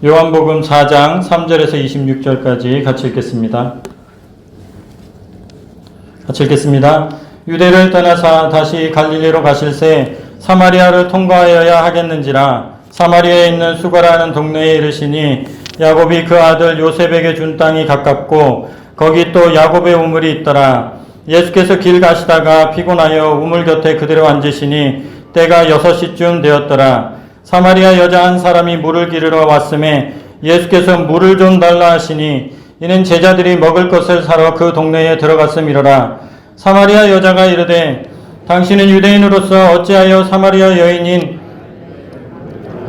요한복음 4장 3절에서 26절까지 같이 읽겠습니다. 유대를 떠나사 다시 갈릴리로 가실새 사마리아를 통과하여야 하겠는지라. 사마리아에 있는 수가라는 동네에 이르시니 야곱이 그 아들 요셉에게 준 땅이 가깝고 거기 또 야곱의 우물이 있더라. 예수께서 길 가시다가 피곤하여 우물 곁에 그대로 앉으시니 때가 6시쯤 되었더라. 사마리아 여자 한 사람이 물을 기르러 왔음에 예수께서 물을 좀 달라 하시니 이는 제자들이 먹을 것을 사러 그 동네에 들어갔음이로라. 사마리아 여자가 이르되 당신은 유대인으로서 어찌하여 사마리아 여인인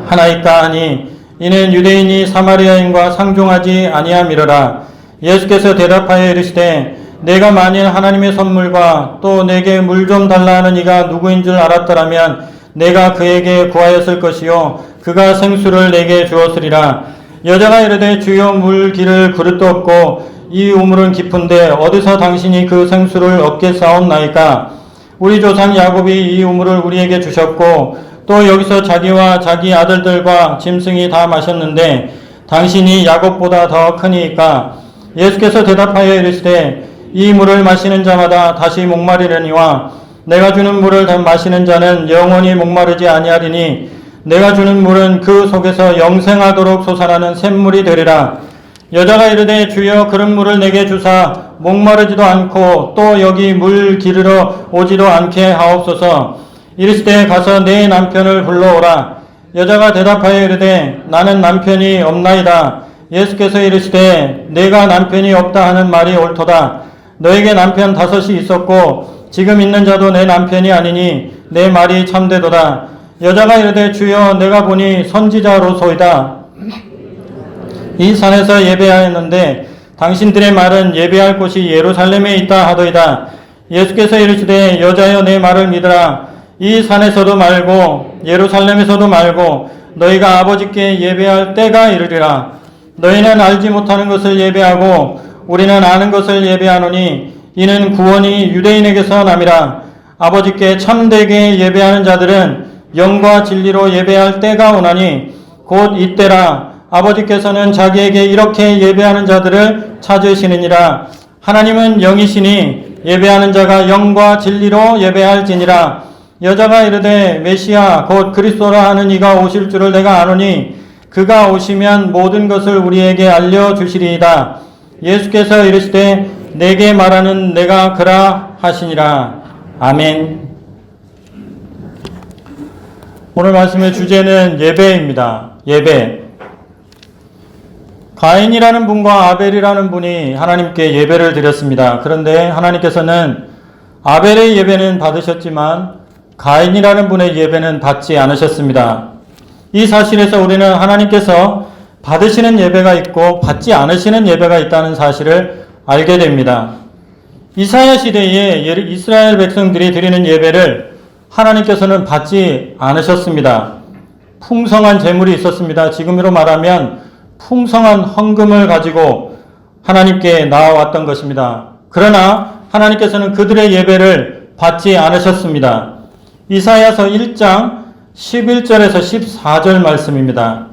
하나이까 하니 이는 유대인이 사마리아인과 상종하지 아니함이로라. 예수께서 대답하여 이르시되 내가 만일 하나님의 선물과 또 내게 물 좀 달라 하는 이가 누구인 줄 알았더라면 내가 그에게 구하였을 것이요 그가 생수를 내게 주었으리라. 여자가 이르되 주여 물 기를 그릇도 없고 이 우물은 깊은데 어디서 당신이 그 생수를 얻겠사옵나이까. 우리 조상 야곱이 이 우물을 우리에게 주셨고 또 여기서 자기와 자기 아들들과 짐승이 다 마셨는데 당신이 야곱보다 더 크니이까. 예수께서 대답하여 이르시되 이 물을 마시는 자마다 다시 목마르려니와 내가 주는 물을 마시는 자는 영원히 목마르지 아니하리니 내가 주는 물은 그 속에서 영생하도록 솟아나는 샘물이 되리라. 여자가 이르되 주여 그런 물을 내게 주사 목마르지도 않고 또 여기 물 기르러 오지도 않게 하옵소서. 이르시되 가서 내 남편을 불러오라. 여자가 대답하여 이르되 나는 남편이 없나이다. 예수께서 이르시되 내가 남편이 없다 하는 말이 옳도다. 너에게 남편 5이 있었고 지금 있는 자도 내 남편이 아니니 내 말이 참되도다. 여자가 이르되 주여 내가 보니 선지자로소이다. 이 산에서 예배하였는데 당신들의 말은 예배할 곳이 예루살렘에 있다 하더이다. 예수께서 이르시되 여자여 내 말을 믿으라. 이 산에서도 말고 예루살렘에서도 말고 너희가 아버지께 예배할 때가 이르리라. 너희는 알지 못하는 것을 예배하고 우리는 아는 것을 예배하노니 이는 구원이 유대인에게서 남이라. 아버지께 참되게 예배하는 자들은 영과 진리로 예배할 때가 오나니 곧 이때라. 아버지께서는 자기에게 이렇게 예배하는 자들을 찾으시느니라. 하나님은 영이시니 예배하는 자가 영과 진리로 예배할지니라. 여자가 이르되 메시아 곧 그리스도라 하는 이가 오실 줄을 내가 아노니 그가 오시면 모든 것을 우리에게 알려주시리이다. 예수께서 이르시되 내게 말하는 내가 그라 하시니라. 아멘. 오늘 말씀의 주제는 예배입니다. 예배. 가인이라는 분과 아벨이라는 분이 하나님께 예배를 드렸습니다. 그런데 하나님께서는 아벨의 예배는 받으셨지만 가인이라는 분의 예배는 받지 않으셨습니다. 이 사실에서 우리는 하나님께서 받으시는 예배가 있고 받지 않으시는 예배가 있다는 사실을 알게 됩니다. 이사야 시대에 이스라엘 백성들이 드리는 예배를 하나님께서는 받지 않으셨습니다. 풍성한 재물이 있었습니다. 지금으로 말하면 풍성한 헌금을 가지고 하나님께 나아왔던 것입니다. 그러나 하나님께서는 그들의 예배를 받지 않으셨습니다. 이사야서 1장 11절에서 14절 말씀입니다.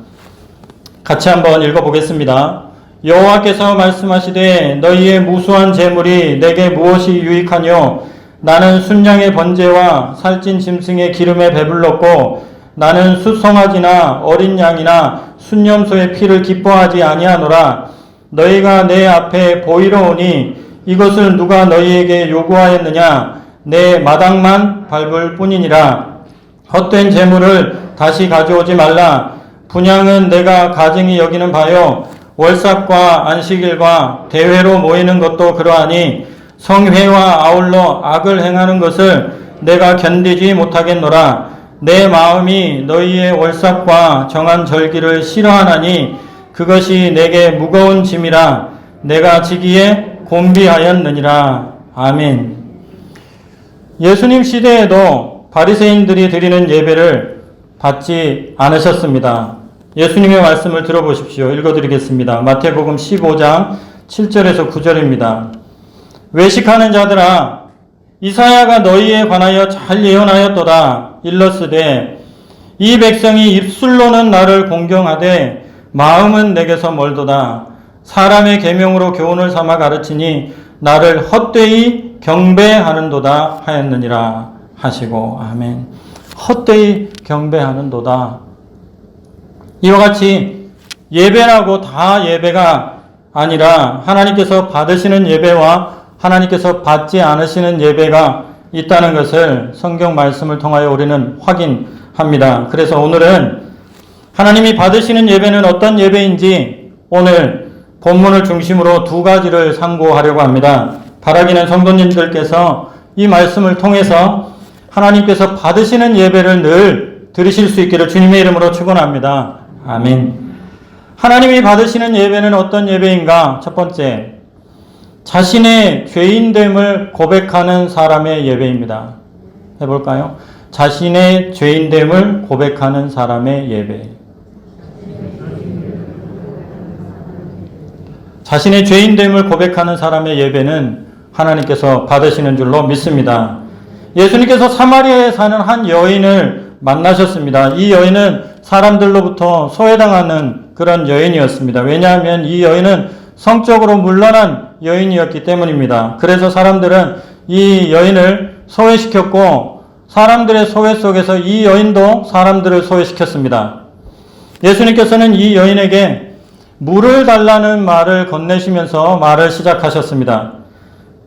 같이 한번 읽어보겠습니다. 여호와께서 말씀하시되 너희의 무수한 재물이 내게 무엇이 유익하뇨? 나는 순양의 번제와 살찐 짐승의 기름에 배불렀고 나는 숫송아지나 어린 양이나 순염소의 피를 기뻐하지 아니하노라. 너희가 내 앞에 보이러 오니 이것을 누가 너희에게 요구하였느냐? 내 마당만 밟을 뿐이니라. 헛된 재물을 다시 가져오지 말라. 분향은 내가 가증히 여기는 바요. 월삭과 안식일과 대회로 모이는 것도 그러하니 성회와 아울러 악을 행하는 것을 내가 견디지 못하겠노라. 내 마음이 너희의 월삭과 정한 절기를 싫어하나니 그것이 내게 무거운 짐이라. 내가 지기에 곤비하였느니라. 아멘. 예수님 시대에도 바리새인들이 드리는 예배를 받지 않으셨습니다. 예수님의 말씀을 들어보십시오. 읽어드리겠습니다. 마태복음 15장 7절에서 9절입니다. 외식하는 자들아, 이사야가 너희에 관하여 잘 예언하였도다. 일러스되 이 백성이 입술로는 나를 공경하되 마음은 내게서 멀도다. 사람의 계명으로 교훈을 삼아 가르치니 나를 헛되이 경배하는도다 하였느니라 하시고. 아멘. 헛되이 경배하는도다. 이와 같이 예배라고 다 예배가 아니라 하나님께서 받으시는 예배와 하나님께서 받지 않으시는 예배가 있다는 것을 성경 말씀을 통하여 우리는 확인합니다. 그래서 오늘은 하나님이 받으시는 예배는 어떤 예배인지 오늘 본문을 중심으로 두 가지를 상고하려고 합니다. 바라기는 성도님들께서 이 말씀을 통해서 하나님께서 받으시는 예배를 늘 드리실 수 있기를 주님의 이름으로 축원합니다. 아멘. 하나님이 받으시는 예배는 어떤 예배인가? 첫 번째, 자신의 죄인됨을 고백하는 사람의 예배입니다. 해볼까요? 자신의 죄인됨을 고백하는 사람의 예배. 자신의 죄인됨을 고백하는 사람의 예배는 하나님께서 받으시는 줄로 믿습니다. 예수님께서 사마리아에 사는 한 여인을 만나셨습니다. 이 여인은 사람들로부터 소외당하는 그런 여인이었습니다. 왜냐하면 이 여인은 성적으로 문란한 여인이었기 때문입니다. 그래서 사람들은 이 여인을 소외시켰고 사람들의 소외 속에서 이 여인도 사람들을 소외시켰습니다. 예수님께서는 이 여인에게 물을 달라는 말을 건네시면서 말을 시작하셨습니다.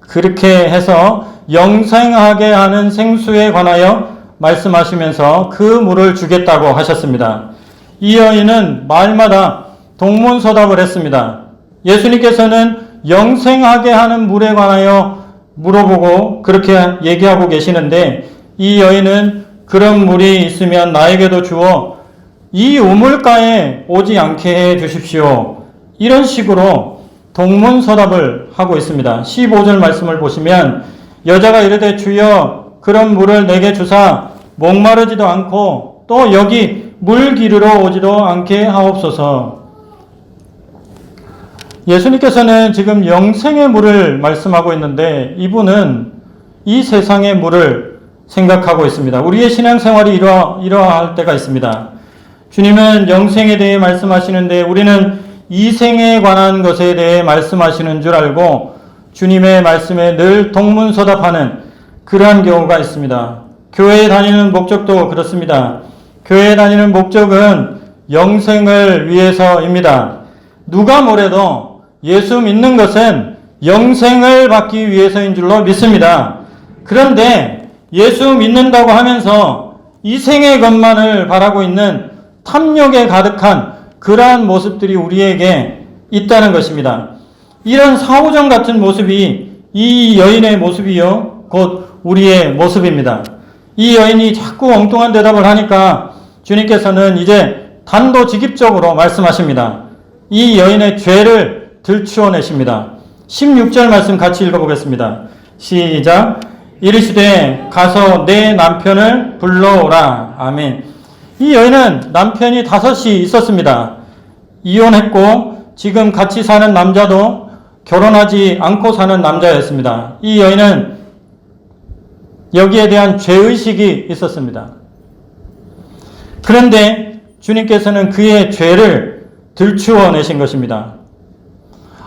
그렇게 해서 영생하게 하는 생수에 관하여 말씀하시면서 그 물을 주겠다고 하셨습니다. 이 여인은 말마다 동문서답을 했습니다. 예수님께서는 영생하게 하는 물에 관하여 물어보고 그렇게 얘기하고 계시는데 이 여인은 그런 물이 있으면 나에게도 주어 이 우물가에 오지 않게 해 주십시오. 이런 식으로 동문서답을 하고 있습니다. 15절 말씀을 보시면 여자가 이르되 주여 그런 물을 내게 주사 목마르지도 않고 또 여기 물 기르러 오지도 않게 하옵소서. 예수님께서는 지금 영생의 물을 말씀하고 있는데 이분은 이 세상의 물을 생각하고 있습니다. 우리의 신앙생활이 이러할 때가 있습니다. 주님은 영생에 대해 말씀하시는데 우리는 이생에 관한 것에 대해 말씀하시는 줄 알고 주님의 말씀에 늘 동문서답하는 그러한 경우가 있습니다. 교회에 다니는 목적도 그렇습니다. 교회에 다니는 목적은 영생을 위해서입니다. 누가 뭐래도 예수 믿는 것은 영생을 받기 위해서인 줄로 믿습니다. 그런데 예수 믿는다고 하면서 이 생의 것만을 바라고 있는 탐욕에 가득한 그러한 모습들이 우리에게 있다는 것입니다. 이런 사오정 같은 모습이 이 여인의 모습이요 곧 우리의 모습입니다. 이 여인이 자꾸 엉뚱한 대답을 하니까 주님께서는 이제 단도직입적으로 말씀하십니다. 이 여인의 죄를 들추어내십니다. 16절 말씀 같이 읽어보겠습니다. 시작. 이르시되 가서 내 남편을 불러오라. 아멘. 이 여인은 남편이 5이 있었습니다. 이혼했고 지금 같이 사는 남자도 결혼하지 않고 사는 남자였습니다. 이 여인은 여기에 대한 죄의식이 있었습니다. 그런데 주님께서는 그의 죄를 들추어내신 것입니다.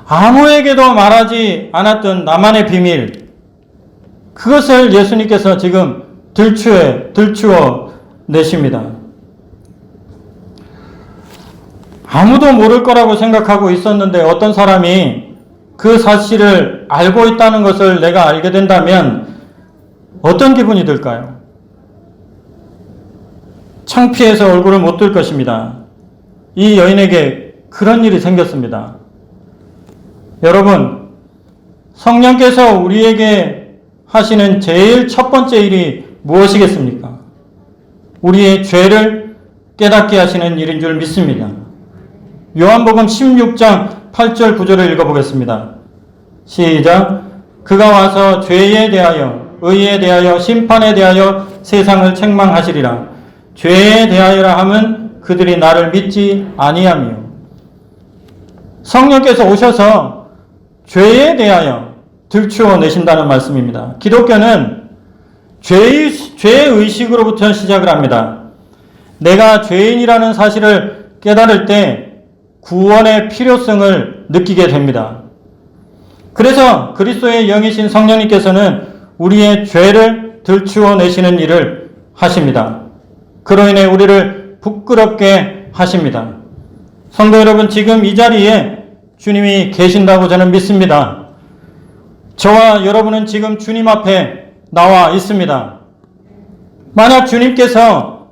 아무에게도 말하지 않았던 나만의 비밀, 그것을 예수님께서 지금 들추어내십니다. 아무도 모를 거라고 생각하고 있었는데 어떤 사람이 그 사실을 알고 있다는 것을 내가 알게 된다면 어떤 기분이 들까요? 창피해서 얼굴을 못 들 것입니다. 이 여인에게 그런 일이 생겼습니다. 여러분, 성령께서 우리에게 하시는 제일 첫 번째 일이 무엇이겠습니까? 우리의 죄를 깨닫게 하시는 일인 줄 믿습니다. 요한복음 16장 8절 9절을 읽어보겠습니다. 시작. 그가 와서 죄에 대하여 의에 대하여 심판에 대하여 세상을 책망하시리라. 죄에 대하여라 함은 그들이 나를 믿지 아니하며. 성령께서 오셔서 죄에 대하여 들추어내신다는 말씀입니다. 기독교는 죄의식으로부터 시작을 합니다. 내가 죄인이라는 사실을 깨달을 때 구원의 필요성을 느끼게 됩니다. 그래서 그리스도의 영이신 성령님께서는 우리의 죄를 들추어내시는 일을 하십니다. 그로 인해 우리를 부끄럽게 하십니다. 성도 여러분, 지금 이 자리에 주님이 계신다고 저는 믿습니다. 저와 여러분은 지금 주님 앞에 나와 있습니다. 만약 주님께서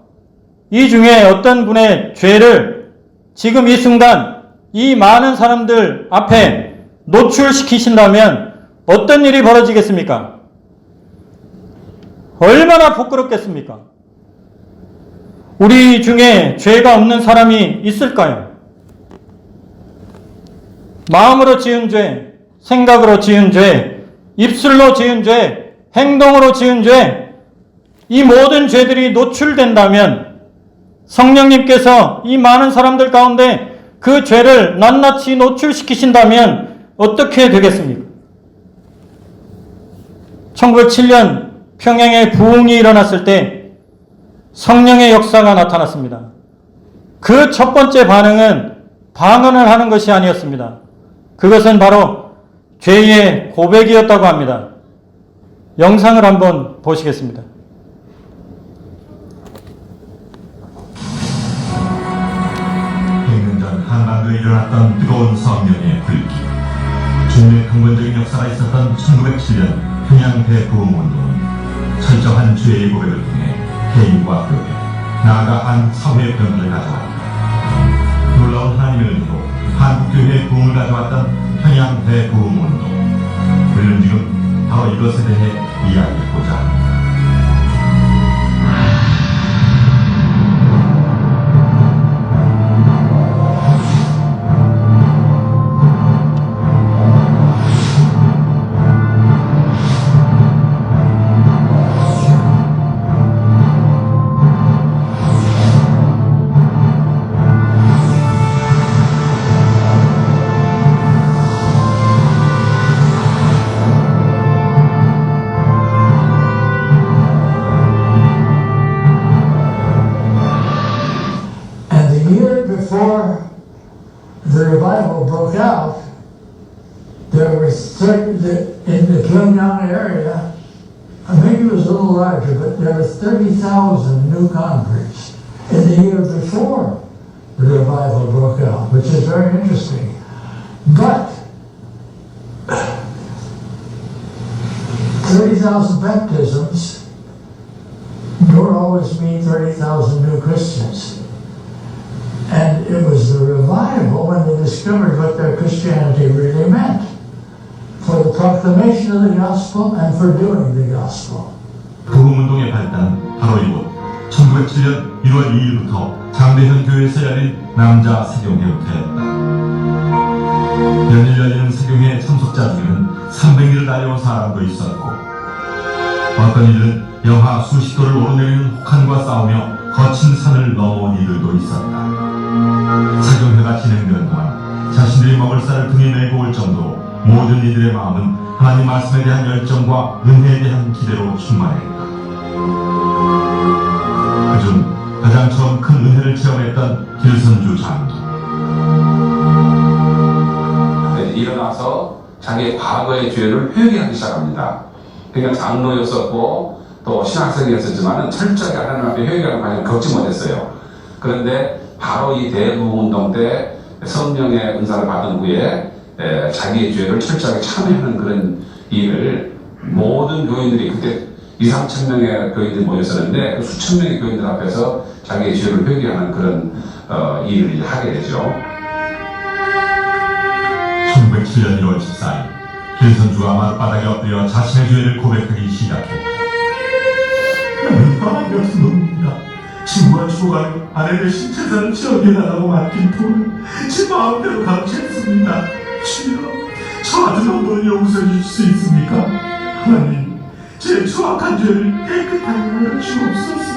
이 중에 어떤 분의 죄를 지금 이 순간 이 많은 사람들 앞에 노출시키신다면 어떤 일이 벌어지겠습니까? 얼마나 부끄럽겠습니까? 우리 중에 죄가 없는 사람이 있을까요? 마음으로 지은 죄, 생각으로 지은 죄, 입술로 지은 죄, 행동으로 지은 죄, 이 모든 죄들이 노출된다면 성령님께서 이 많은 사람들 가운데 그 죄를 낱낱이 노출시키신다면 어떻게 되겠습니까? 1907년 평양에 부흥이 일어났을 때 성령의 역사가 나타났습니다. 그 첫 번째 반응은 방언을 하는 것이 아니었습니다. 그것은 바로 죄의 고백이었다고 합니다. 영상을 한번 보시겠습니다. 한반도에 일어났던 뜨거운 성령의 불길. 주님의 근본적인 역사가 있었던 1907년 평양 대부흥운동은 철저한 죄의 고백을 통해 개인과 교회, 나아가 한 사회의 변화를 가져왔다. 놀라운 하나님의 은혜로 한국교회의 부흥을 가져왔던 평양 대부흥운동. 우리는 지금 바로 이것에 대해 이야기해보자 합니다. Before the revival broke out, there was in the Pyongyang area, maybe it was a little larger, but there were 30,000 new converts in the year before the revival broke out, which is very interesting. But 30,000 baptisms don't always mean 30,000 new Christians. And it was the revival when they discovered what their Christianity really meant, for the proclamation of the gospel and for doing the gospel. 부흥운동의 발단, 바로 이곳 1907년 1월 2일부터 장대현 교회에서 열린 남자 세경회부터였다. 연일 열리는 세경회 참석자 중에는 300리를 달려온 사람도 있었고, 어떤 이들은 영하 수십 도를 오르내리는 혹한과 싸우며 거친 산을 넘어온 이들도 있었다. 사경회가 진행되는 동안 자신들이 먹을 쌀을 등에 메고 올 정도로 모든 이들의 마음은 하나님 말씀에 대한 열정과 은혜에 대한 기대로 충만했다. 그중 가장 처음 큰 은혜를 체험했던 길선주 장도. 일어나서 자기의 과거의 죄를 회개하기 시작합니다. 그러니까 장로였었고 또 신학생이었었지만 철저하게 하나님 앞에 회개하는 과정을 겪지 못했어요. 그런데 바로 이 대부흥운동 때 성령의 은사를 받은 후에 자기의 죄를 철저하게 참회하는 그런 일을 모든 교인들이 그때 2,3천 명의 교인들이 모였었는데 그 수천 명의 교인들 앞에서 자기의 죄를 회개하는 그런 일을 하게 되죠. 1907년 1월 14일 길선주가 마룻바닥에 엎드려 자신의 죄를 고백하기 시작했다. 나는 마음이 없은 놈입니다. 친구가 죽어가는 아내의 신체사를 지원해달라고 맡긴 돈을 제 마음대로 감치했습니다. 주여, 저 같은 놈들을 용서해 주실 수 있습니까? 하나님, 제 추악한 죄를 깨끗하게 하여 주옵소서.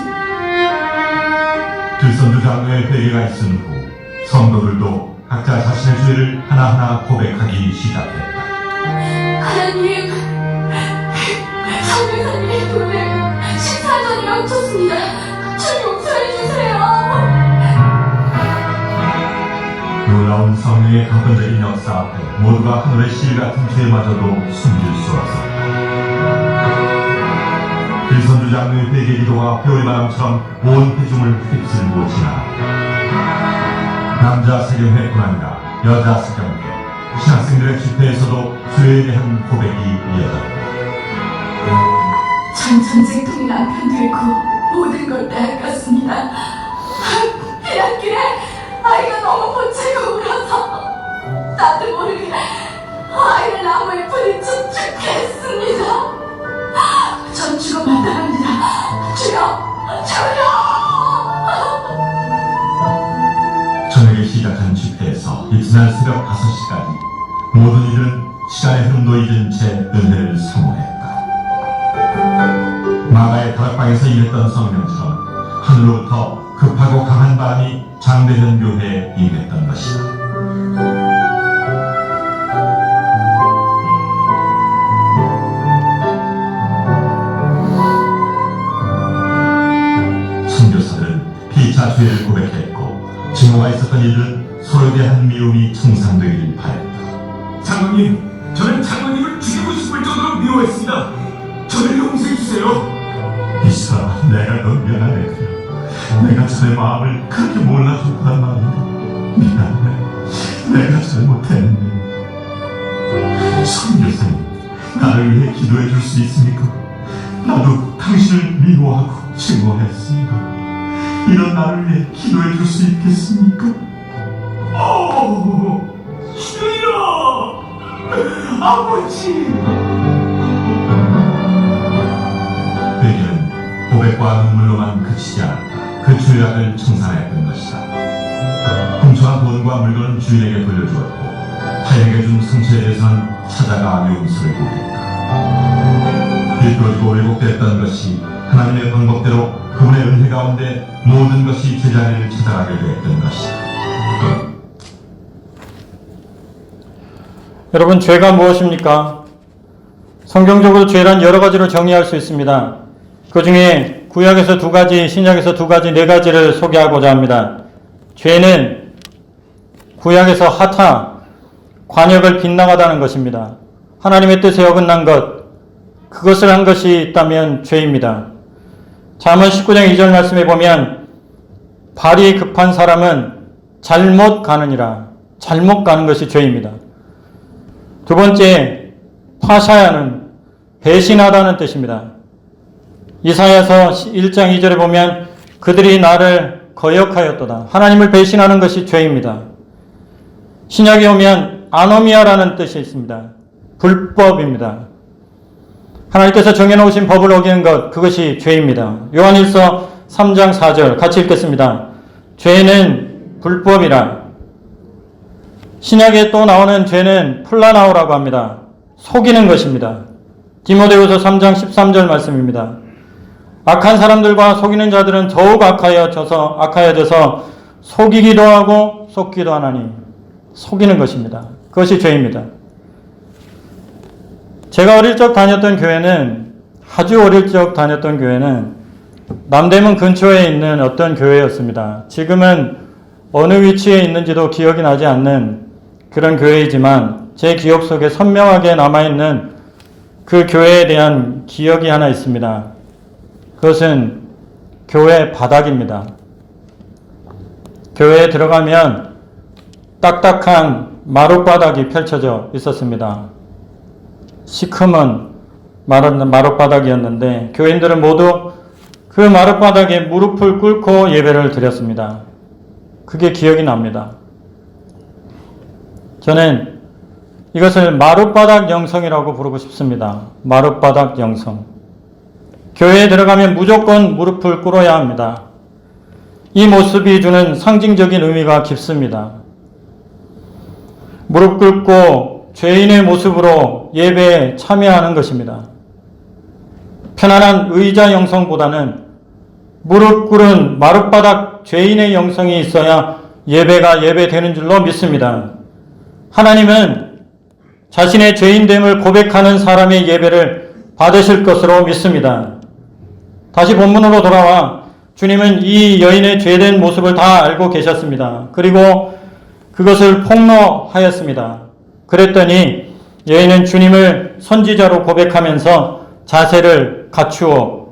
길선주 장로의 회개가 있은 후 성도들도 각자 자신의 죄를 하나하나 고백하기 시작했다. 하나님, 성교사님의 돈을 14년이나 훔쳤습니다. 저 용서해 주세요. 놀라운 성령의 강권적인 역사 앞에 모두가 하늘의 실 같은 죄마저도 숨길 수 없었다. 길선주 장로의 회개 기도가 배울바람처럼 온 회중을 휩쓸고 지나갔다. 남자 세경회뿐 아니라 여자 세경회, 신학생들의 집회에서도 죄에 대한 고백이 이어졌다. 전 전쟁통이 남편 들고 모든 걸 빼앗겼습니다. 피난길에 아이가 너무 보채고 울어서 나도 모르게 아이를 나무에 부딪혀 죽게 했습니다. 전 죽어 마땅합니다. 주여! 저녁에 시작한 집회에서 이튿날 새벽 5시까지 모든 이들은 시간의 흐름도 잊은 채 은혜를 사모했다. 마가의 다락방에서 임했던 성령처럼 하늘로부터 급하고 강한 바람이 장대현 교회에 임했던 것이다. 선교사들은 피차 죄를 고백했고 증오가 있었던 이들은 서로에 대한 미움이 청산되기를 바랬다. 장로님, 저는 장로님을 죽이고 싶을 정도로 미워했습니다. 저를 용서해주세요. 이슬아, 내가 너 미안하네. 그래. 내가 전의 마음을 그렇게 몰라줬단 말이야. 미안해. 내가 잘못했네. 선교사님, 나를 위해 기도해 줄 수 있습니까? 나도 당신을 미워하고 증오했습니다. 이런 나를 위해 기도해 줄 수 있겠습니까? 주여! 아버지! 회개는 고백과 눈물로만 그치지 않았다. 그 죄악을 청산했던 것이다. 훔쳐간 돈과 물건은 주인에게 돌려주었고 타인에게 준 상처에 대해서는 찾아가 용서를 구했다. 비뚤어지고 왜곡됐던 것이 하나님의 방법대로 그분의 은혜 가운데 모든 것이 제자리를 찾아가게 되었던 것이다. 여러분, 죄가 무엇입니까? 성경적으로 죄란 여러 가지로 정의할 수 있습니다. 그 중에 구약에서 2가지, 신약에서 2가지, 4가지를 소개하고자 합니다. 죄는 구약에서 하타, 관역을 빗나가다는 것입니다. 하나님의 뜻에 어긋난 것, 그것을 한 것이 있다면 죄입니다. 잠언 19장 2절 말씀에 보면 발이 급한 사람은 잘못 가느니라. 잘못 가는 것이 죄입니다. 두 번째, 파샤야는 배신하다는 뜻입니다. 이사야서 1장 2절에 보면 그들이 나를 거역하였도다. 하나님을 배신하는 것이 죄입니다. 신약에 오면 아노미아라는 뜻이 있습니다. 불법입니다. 하나님께서 정해놓으신 법을 어기는 것, 그것이 죄입니다. 요한일서 3장 4절 같이 읽겠습니다. 죄는 불법이라. 신약에 또 나오는 죄는 플라나오라고 합니다. 속이는 것입니다. 디모데후서 3장 13절 말씀입니다. 악한 사람들과 속이는 자들은 더욱 악하여져서 속이기도 하고 속기도 하나니 속이는 것입니다. 그것이 죄입니다. 제가 어릴 적 다녔던 교회는 아주 어릴 적 다녔던 교회는 남대문 근처에 있는 어떤 교회였습니다. 지금은 어느 위치에 있는지도 기억이 나지 않는 그런 교회이지만 제 기억 속에 선명하게 남아있는 그 교회에 대한 기억이 하나 있습니다. 그것은 교회 바닥입니다. 교회에 들어가면 딱딱한 마룻바닥이 펼쳐져 있었습니다. 시커먼 마룻바닥이었는데 교인들은 모두 그 마룻바닥에 무릎을 꿇고 예배를 드렸습니다. 그게 기억이 납니다. 저는 이것을 마룻바닥 영성이라고 부르고 싶습니다. 마룻바닥 영성. 교회에 들어가면 무조건 무릎을 꿇어야 합니다. 이 모습이 주는 상징적인 의미가 깊습니다. 무릎 꿇고 죄인의 모습으로 예배에 참여하는 것입니다. 편안한 의자 영성보다는 무릎 꿇은 마룻바닥 죄인의 영성이 있어야 예배가 예배되는 줄로 믿습니다. 하나님은 자신의 죄인됨을 고백하는 사람의 예배를 받으실 것으로 믿습니다. 다시 본문으로 돌아와 주님은 이 여인의 죄된 모습을 다 알고 계셨습니다. 그리고 그것을 폭로하였습니다. 그랬더니 여인은 주님을 선지자로 고백하면서 자세를 갖추어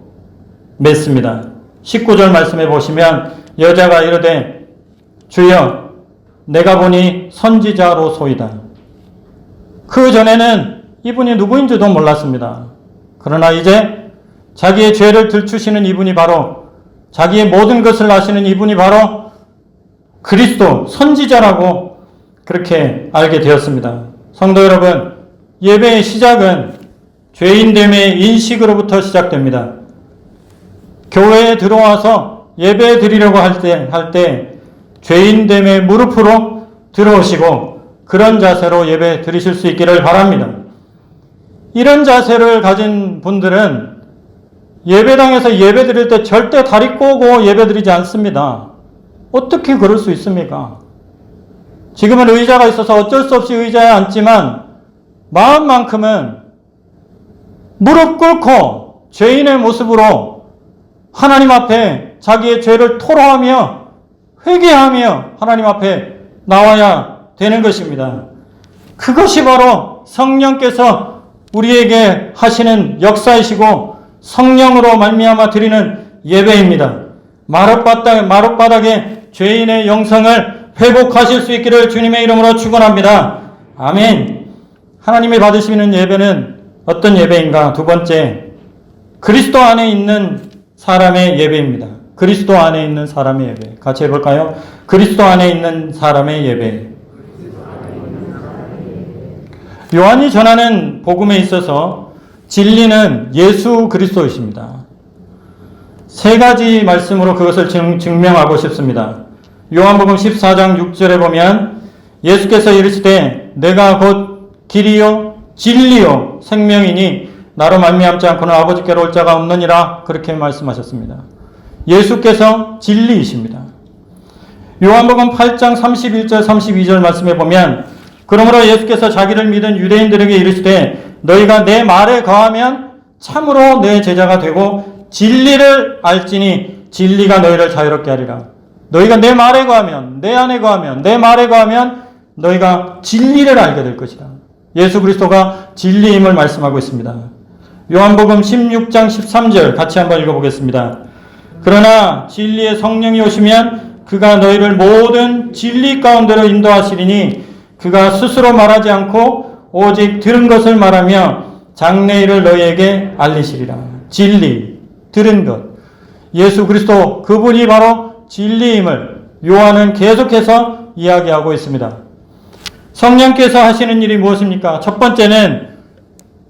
맺습니다. 19절 말씀해 보시면 여자가 이르되 주여 내가 보니 선지자로소이다. 그 전에는 이분이 누구인지도 몰랐습니다. 그러나 이제 자기의 죄를 들추시는 이분이 바로, 자기의 모든 것을 아시는 이분이 바로 그리스도 선지자라고 그렇게 알게 되었습니다. 성도 여러분, 예배의 시작은 죄인됨의 인식으로부터 시작됩니다. 교회에 들어와서 예배 드리려고 할 때 죄인됨의 무릎으로 들어오시고 그런 자세로 예배 드리실 수 있기를 바랍니다. 이런 자세를 가진 분들은 예배당에서 예배 드릴 때 절대 다리 꼬고 예배 드리지 않습니다. 어떻게 그럴 수 있습니까? 지금은 의자가 있어서 어쩔 수 없이 의자에 앉지만 마음만큼은 무릎 꿇고 죄인의 모습으로 하나님 앞에 자기의 죄를 토로하며 회개하며 하나님 앞에 나와야 되는 것입니다. 그것이 바로 성령께서 우리에게 하시는 역사이시고 성령으로 말미암아 드리는 예배입니다. 마룻바닥에 죄인의 영성을 회복하실 수 있기를 주님의 이름으로 축원합니다. 아멘. 하나님이 받으시는 예배는 어떤 예배인가? 두 번째, 그리스도 안에 있는 사람의 예배입니다. 그리스도 안에 있는 사람의 예배. 같이 해볼까요? 그리스도 안에 있는 사람의 예배. 요한이 전하는 복음에 있어서 진리는 예수 그리스도이십니다. 세 가지 말씀으로 그것을 증명하고 싶습니다. 요한복음 14장 6절에 보면 예수께서 이르시되 내가 곧 길이요 진리요 생명이니 나로 말미암지 않고는 아버지께로 올 자가 없느니라 그렇게 말씀하셨습니다. 예수께서 진리이십니다. 요한복음 8장 31절 32절 말씀에 보면 그러므로 예수께서 자기를 믿은 유대인들에게 이르시되 너희가 내 말에 거하면 참으로 내 제자가 되고 진리를 알지니 진리가 너희를 자유롭게 하리라. 너희가 내 말에 거하면, 내 안에 거하면, 내 말에 거하면 너희가 진리를 알게 될 것이다. 예수 그리스도가 진리임을 말씀하고 있습니다. 요한복음 16장 13절 같이 한번 읽어보겠습니다. 그러나 진리의 성령이 오시면 그가 너희를 모든 진리 가운데로 인도하시리니 그가 스스로 말하지 않고 오직 들은 것을 말하며 장래일을 너희에게 알리시리라. 진리, 들은 것. 예수 그리스도 그분이 바로 진리임을 요한은 계속해서 이야기하고 있습니다. 성령께서 하시는 일이 무엇입니까? 첫 번째는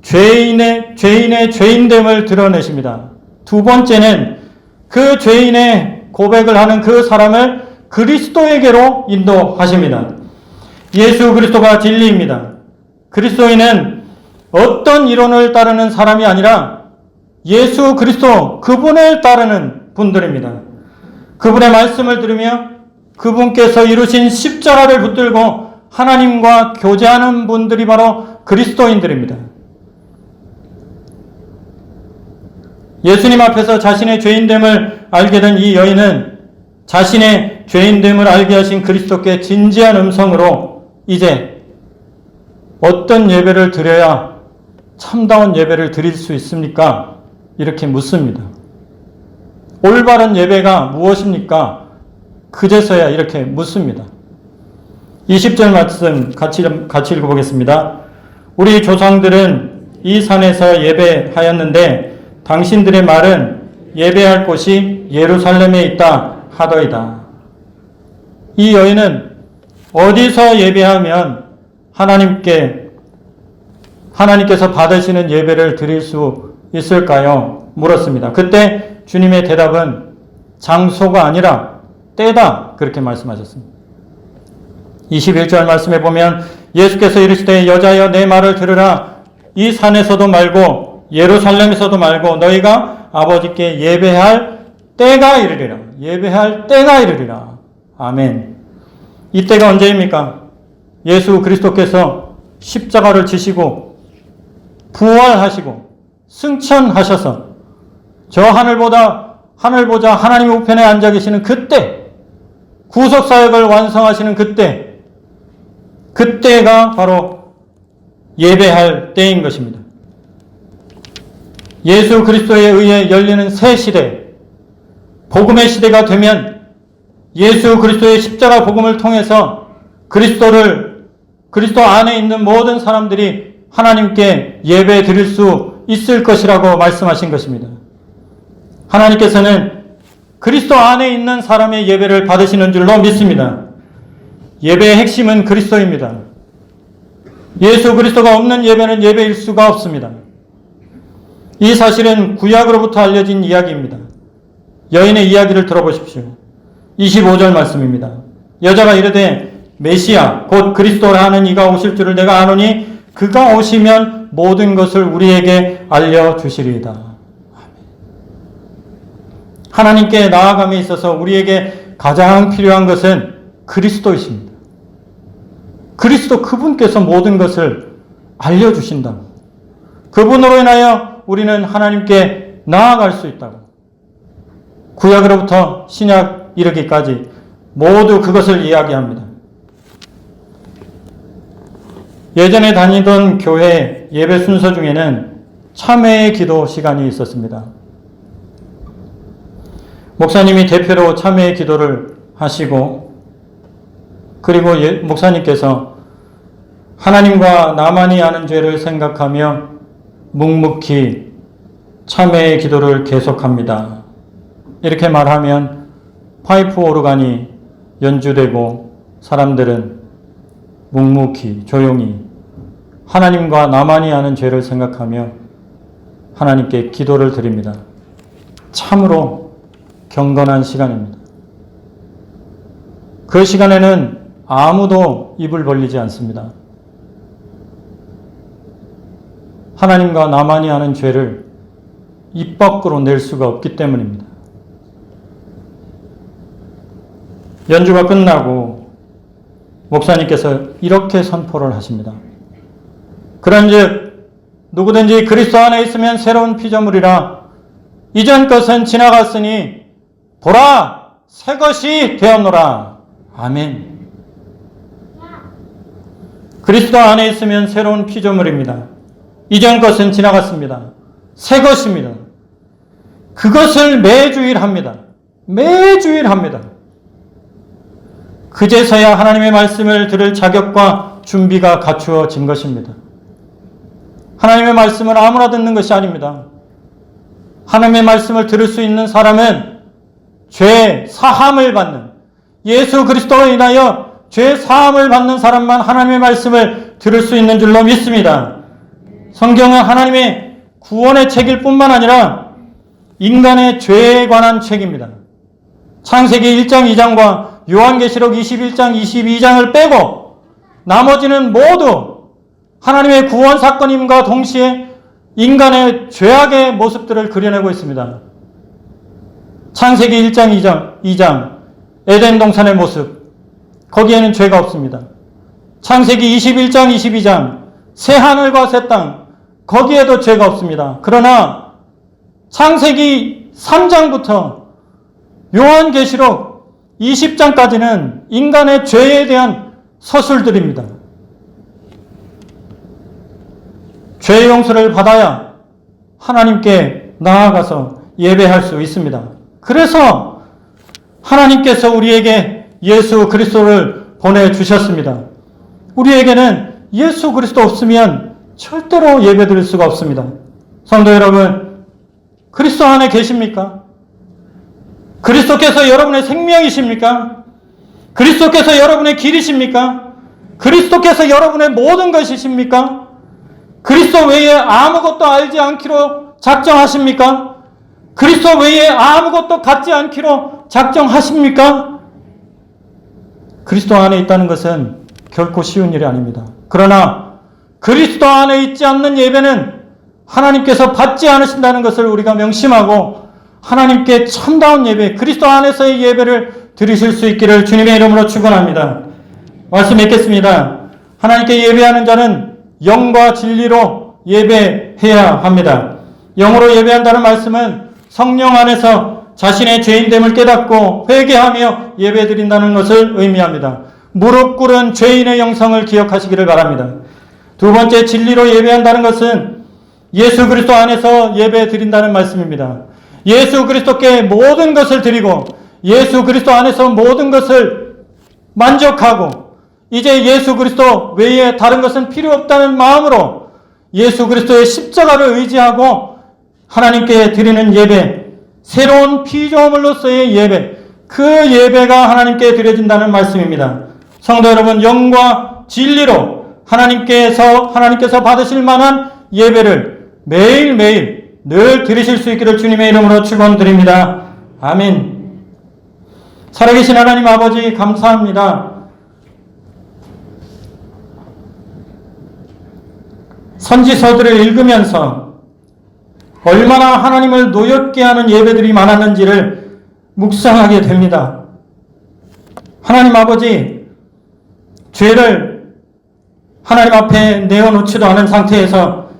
죄인의 죄인됨을 드러내십니다. 두 번째는 그 죄인의 고백을 하는 그 사람을 그리스도에게로 인도하십니다. 예수 그리스도가 진리입니다. 그리스도인은 어떤 이론을 따르는 사람이 아니라 예수 그리스도 그분을 따르는 분들입니다. 그분의 말씀을 들으며 그분께서 이루신 십자가를 붙들고 하나님과 교제하는 분들이 바로 그리스도인들입니다. 예수님 앞에서 자신의 죄인됨을 알게 된 이 여인은 자신의 죄인됨을 알게 하신 그리스도께 진지한 음성으로 이제 어떤 예배를 드려야 참다운 예배를 드릴 수 있습니까? 이렇게 묻습니다. 올바른 예배가 무엇입니까? 그제서야 이렇게 묻습니다. 20절 말씀 같이 읽어보겠습니다. 우리 조상들은 이 산에서 예배하였는데 당신들의 말은 예배할 곳이 예루살렘에 있다 하더이다. 이 여인은 어디서 예배하면 하나님께서 받으시는 예배를 드릴 수 있을까요? 물었습니다. 그때 주님의 대답은 장소가 아니라 때다 그렇게 말씀하셨습니다. 21절 말씀에 보면 예수께서 이르시되 여자여 내 말을 들으라. 이 산에서도 말고 예루살렘에서도 말고 너희가 아버지께 예배할 때가 이르리라. 예배할 때가 이르리라. 아멘. 이 때가 언제입니까? 예수 그리스도께서 십자가를 지시고 부활하시고 승천하셔서 저 하늘 보자 하나님 우편에 앉아 계시는 그때, 구속사역을 완성하시는 그때, 그때가 바로 예배할 때인 것입니다. 예수 그리스도에 의해 열리는 새 시대, 복음의 시대가 되면 예수 그리스도의 십자가 복음을 통해서 그리스도 안에 있는 모든 사람들이 하나님께 예배 드릴 수 있을 것이라고 말씀하신 것입니다. 하나님께서는 그리스도 안에 있는 사람의 예배를 받으시는 줄로 믿습니다. 예배의 핵심은 그리스도입니다. 예수 그리스도가 없는 예배는 예배일 수가 없습니다. 이 사실은 구약으로부터 알려진 이야기입니다. 여인의 이야기를 들어보십시오. 25절 말씀입니다. 여자가 이르되 메시아 곧 그리스도라 하는 이가 오실 줄을 내가 아노니 그가 오시면 모든 것을 우리에게 알려주시리이다. 하나님께 나아감에 있어서 우리에게 가장 필요한 것은 그리스도이십니다. 그리스도 그분께서 모든 것을 알려주신다. 그분으로 인하여 우리는 하나님께 나아갈 수 있다고. 구약으로부터 신약 이르기까지 모두 그것을 이야기합니다. 예전에 다니던 교회 예배 순서 중에는 참회의 기도 시간이 있었습니다. 목사님이 대표로 참회의 기도를 하시고 그리고 목사님께서 하나님과 나만이 아는 죄를 생각하며 묵묵히 참회의 기도를 계속합니다. 이렇게 말하면 파이프 오르간이 연주되고 사람들은 묵묵히 조용히 하나님과 나만이 아는 죄를 생각하며 하나님께 기도를 드립니다. 참으로 경건한 시간입니다. 그 시간에는 아무도 입을 벌리지 않습니다. 하나님과 나만이 아는 죄를 입 밖으로 낼 수가 없기 때문입니다. 연주가 끝나고 목사님께서 이렇게 선포를 하십니다. 그런즉 누구든지 그리스도 안에 있으면 새로운 피조물이라 이전 것은 지나갔으니 보라 새 것이 되었노라. 아멘. 그리스도 안에 있으면 새로운 피조물입니다. 이전 것은 지나갔습니다. 새 것입니다. 그것을 매주일 합니다. 매주일 합니다. 그제서야 하나님의 말씀을 들을 자격과 준비가 갖추어진 것입니다. 하나님의 말씀을 아무나 듣는 것이 아닙니다. 하나님의 말씀을 들을 수 있는 사람은 죄 사함을 받는, 예수 그리스도로 인하여 죄 사함을 받는 사람만 하나님의 말씀을 들을 수 있는 줄로 믿습니다. 성경은 하나님의 구원의 책일 뿐만 아니라 인간의 죄에 관한 책입니다. 창세기 1장 2장과 요한계시록 21장 22장을 빼고 나머지는 모두 하나님의 구원 사건임과 동시에 인간의 죄악의 모습들을 그려내고 있습니다. 창세기 1장 2장 에덴 동산의 모습, 거기에는 죄가 없습니다. 창세기 21장 22장 새 하늘과 새 땅, 거기에도 죄가 없습니다. 그러나 창세기 3장부터 요한계시록 20장까지는 인간의 죄에 대한 서술들입니다. 죄 용서를 받아야 하나님께 나아가서 예배할 수 있습니다. 그래서 하나님께서 우리에게 예수 그리스도를 보내주셨습니다. 우리에게는 예수 그리스도 없으면 절대로 예배드릴 수가 없습니다. 성도 여러분, 그리스도 안에 계십니까? 그리스도께서 여러분의 생명이십니까? 그리스도께서 여러분의 길이십니까? 그리스도께서 여러분의 모든 것이십니까? 그리스도 외에 아무것도 알지 않기로 작정하십니까? 그리스도 외에 아무것도 갖지 않기로 작정하십니까? 그리스도 안에 있다는 것은 결코 쉬운 일이 아닙니다. 그러나 그리스도 안에 있지 않는 예배는 하나님께서 받지 않으신다는 것을 우리가 명심하고 하나님께 참다운 예배, 그리스도 안에서의 예배를 드리실 수 있기를 주님의 이름으로 축원합니다. 말씀 읽겠습니다. 하나님께 예배하는 자는 영과 진리로 예배해야 합니다. 영으로 예배한다는 말씀은 성령 안에서 자신의 죄인됨을 깨닫고 회개하며 예배드린다는 것을 의미합니다. 무릎 꿇은 죄인의 영성을 기억하시기를 바랍니다. 두 번째, 진리로 예배한다는 것은 예수 그리스도 안에서 예배 드린다는 말씀입니다. 예수 그리스도께 모든 것을 드리고 예수 그리스도 안에서 모든 것을 만족하고 이제 예수 그리스도 외에 다른 것은 필요 없다는 마음으로 예수 그리스도의 십자가를 의지하고 하나님께 드리는 예배, 새로운 피조물로서의 예배, 그 예배가 하나님께 드려진다는 말씀입니다. 성도 여러분, 영과 진리로 하나님께서 받으실 만한 예배를 매일매일 늘 드리실 수 있기를 주님의 이름으로 축원드립니다. 아멘. 살아계신 하나님 아버지 감사합니다. 선지서들을 읽으면서 얼마나 하나님을 노엽게 하는 예배들이 많았는지를 묵상하게 됩니다. 하나님 아버지, 죄를 하나님 앞에 내어놓지도 않은 상태에서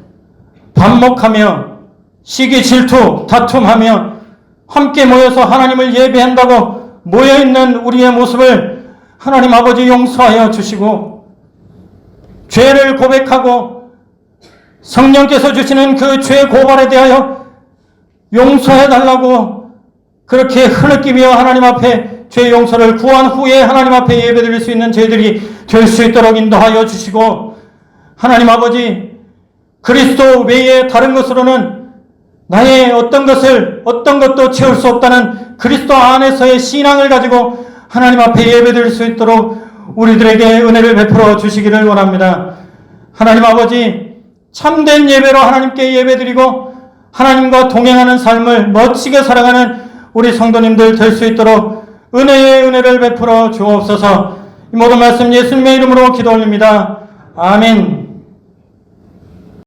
반목하며 시기 질투 다툼하며 함께 모여서 하나님을 예배한다고 모여있는 우리의 모습을 하나님 아버지 용서하여 주시고 죄를 고백하고 성령께서 주시는 그 죄 고발에 대하여 용서해달라고 그렇게 흐느끼며 하나님 앞에 죄 용서를 구한 후에 하나님 앞에 예배드릴 수 있는 저희들이 될 수 있도록 인도하여 주시고 하나님 아버지, 그리스도 외에 다른 것으로는 나의 어떤 것도 채울 수 없다는 그리스도 안에서의 신앙을 가지고 하나님 앞에 예배드릴 수 있도록 우리들에게 은혜를 베풀어 주시기를 원합니다. 하나님 아버지, 참된 예배로 하나님께 예배드리고 하나님과 동행하는 삶을 멋지게 살아가는 우리 성도님들 될 수 있도록 은혜의 은혜를 베풀어 주옵소서. 이 모든 말씀 예수님의 이름으로 기도 올립니다. 아멘.